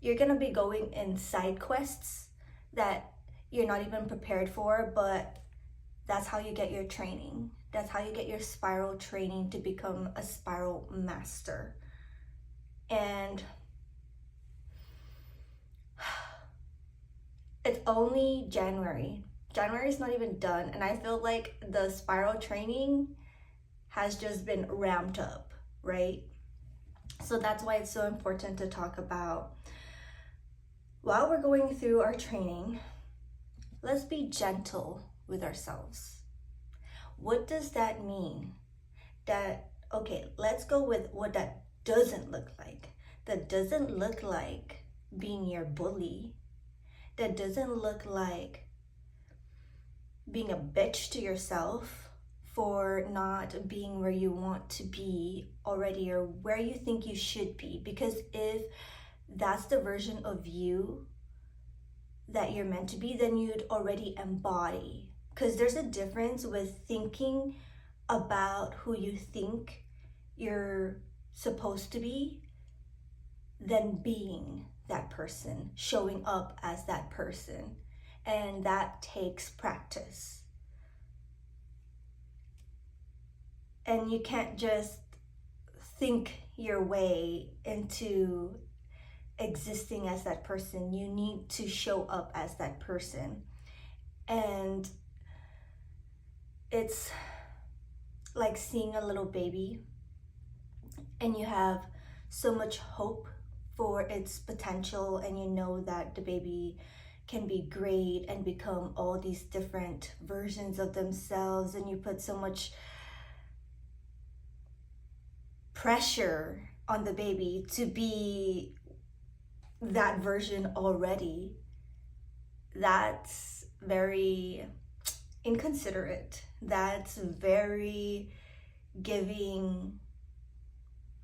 you're gonna be going in side quests that you're not even prepared for, but that's how you get your training. That's how you get your spiral training to become a spiral master. And it's only January. January is not even done, and I feel like the spiral training has just been ramped up, right? So that's why it's so important to talk about while we're going through our training. Let's be gentle with ourselves. What does that mean? Okay, let's go with what that doesn't look like. That doesn't look like being your bully. That doesn't look like being a bitch to yourself for not being where you want to be already or where you think you should be. Because if that's the version of you that you're meant to be, then you'd already embody. Because there's a difference with thinking about who you think you're supposed to be than being that person, showing up as that person. And that takes practice. And you can't just think your way into existing as that person. You need to show up as that person. And it's like seeing a little baby, and you have so much hope for its potential, and you know that the baby can be great and become all these different versions of themselves, and you put so much pressure on the baby to be that version already. That's very inconsiderate. That's very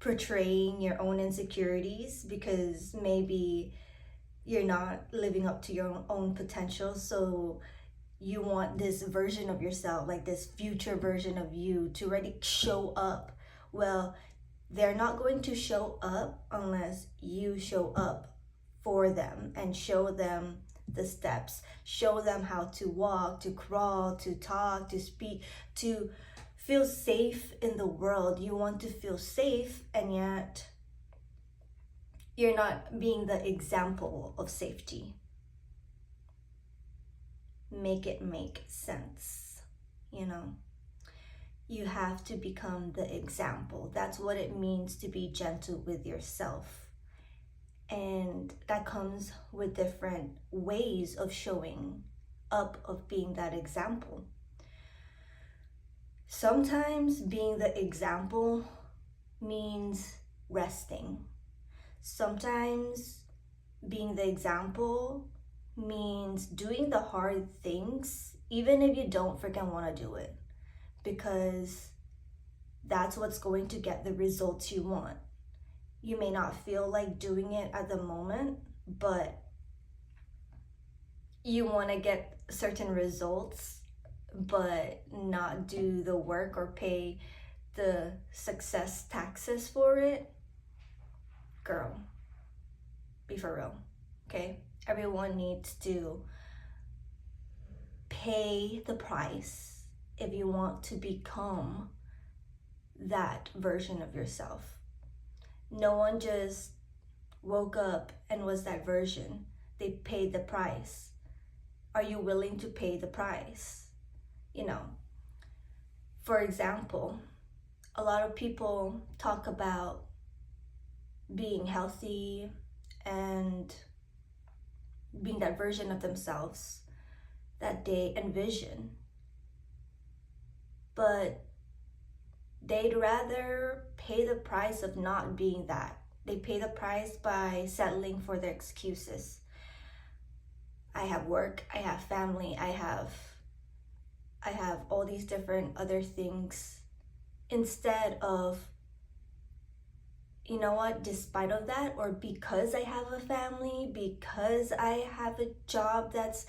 portraying your own insecurities, because maybe you're not living up to your own potential. So you want this version of yourself, like this future version of you, to already show up. Well, they're not going to show up unless you show up for them and show them the steps, show them how to walk, to crawl, to talk, to speak, to feel safe in the world. You want to feel safe, and yet you're not being the example of safety. Make it make sense, you know? You have to become the example. That's what it means to be gentle with yourself. And that comes with different ways of showing up, of being that example. Sometimes being the example means resting. Sometimes being the example means doing the hard things, even if you don't freaking want to do it, because that's what's going to get the results you want. You may not feel like doing it at the moment, but you want to get certain results, but not do the work or pay the success taxes for it. Girl, be for real, okay? Everyone needs to pay the price if you want to become that version of yourself. No one just woke up and was that version. They paid the price. Are you willing to pay the price? You know, for example, a lot of people talk about being healthy and being that version of themselves that they envision, but they'd rather pay the price of not being that. They pay the price by settling for their excuses. I have work, I have family, I have all these different other things, instead of, you know what, despite of that, or because I have a family, because I have a job that's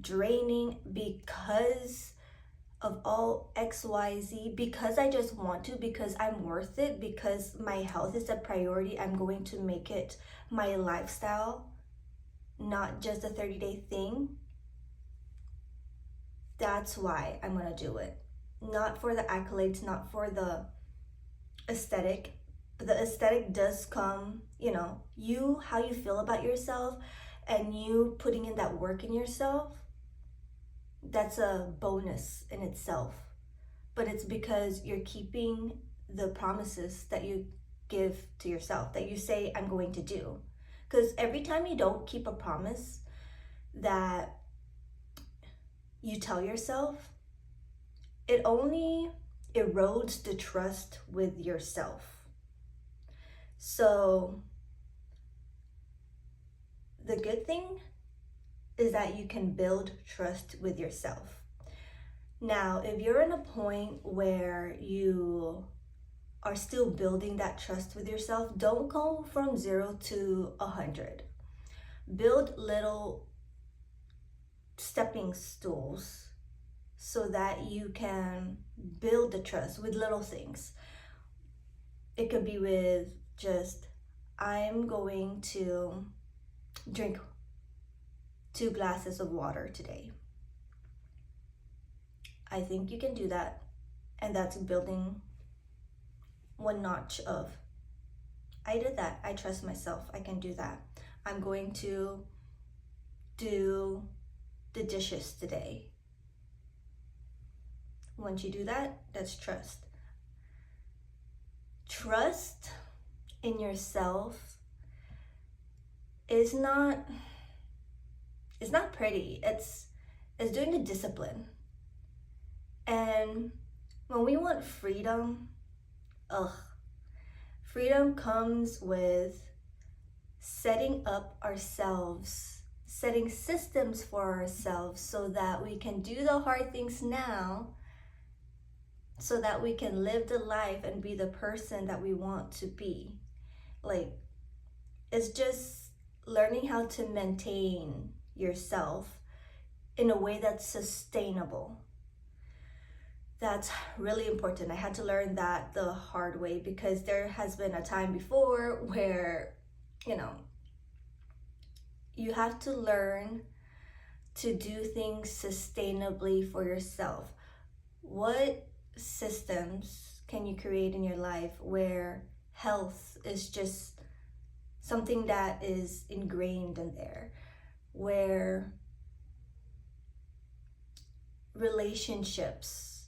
draining, because of all XYZ because I just want to, because I'm worth it, because my health is a priority. I'm going to make it my lifestyle, not just a 30-day thing. That's why I'm gonna do it. Not for the accolades, not for the aesthetic. The aesthetic does come, how you feel about yourself and you putting in that work in yourself, that's a bonus in itself. But it's because you're keeping the promises that you give to yourself, that you say, I'm going to do. Because every time you don't keep a promise that you tell yourself, it only erodes the trust with yourself. So the good thing is that you can build trust with yourself. Now, if you're in a point where you are still building that trust with yourself, don't go from 0 to 100. Build little stepping stools so that you can build the trust with little things. It could be with just, I'm going to drink 2 glasses of water today. I think you can do that. And that's building one notch of, I did that. I trust myself. I can do that. I'm going to do the dishes today. Once you do that, that's trust. Trust in yourself is not pretty. It's doing the discipline. And when we want freedom, freedom comes with setting up ourselves, setting systems for ourselves so that we can do the hard things now, so that we can live the life and be the person that we want to be. Like, it's just learning how to maintain yourself in a way that's sustainable. That's really important. I had to learn that the hard way, because there has been a time before where, you have to learn to do things sustainably for yourself. What systems can you create in your life where health is just something that is ingrained in there, where relationships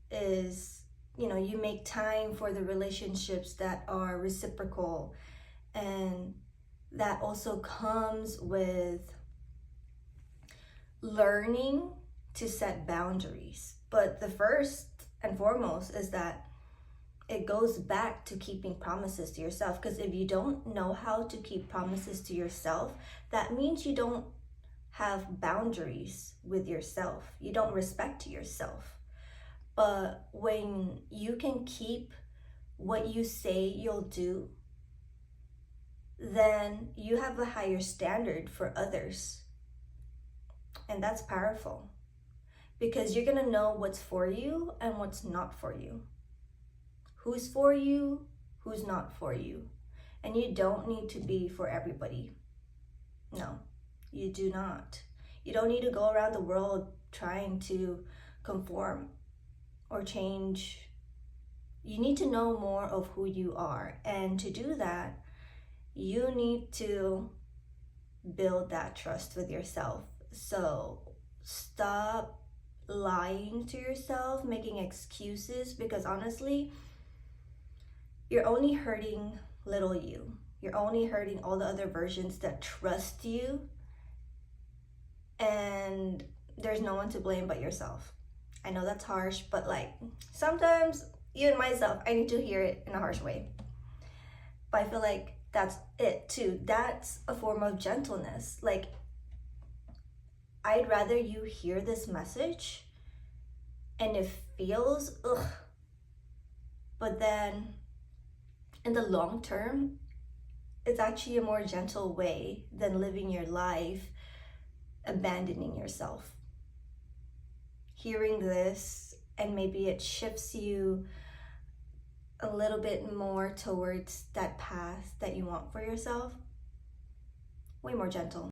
is, you make time for the relationships that are reciprocal, and that also comes with learning to set boundaries. But the first and foremost is that it goes back to keeping promises to yourself. Because if you don't know how to keep promises to yourself, that means you don't have boundaries with yourself. You don't respect yourself. But when you can keep what you say you'll do, then you have a higher standard for others. And that's powerful, because you're gonna know what's for you and what's not for you. Who's for you, who's not for you. And you don't need to be for everybody. No, you do not. You don't need to go around the world trying to conform or change. You need to know more of who you are. And to do that, you need to build that trust with yourself. So stop lying to yourself, making excuses, because honestly, you're only hurting little you. You're only hurting all the other versions that trust you, and there's no one to blame but yourself. I know that's harsh, but sometimes even myself, I need to hear it in a harsh way. But I feel like that's it too. That's a form of gentleness. I'd rather you hear this message and it feels ugh, but then in the long term, it's actually a more gentle way than living your life abandoning yourself. Hearing this and maybe it shifts you a little bit more towards that path that you want for yourself, way more gentle.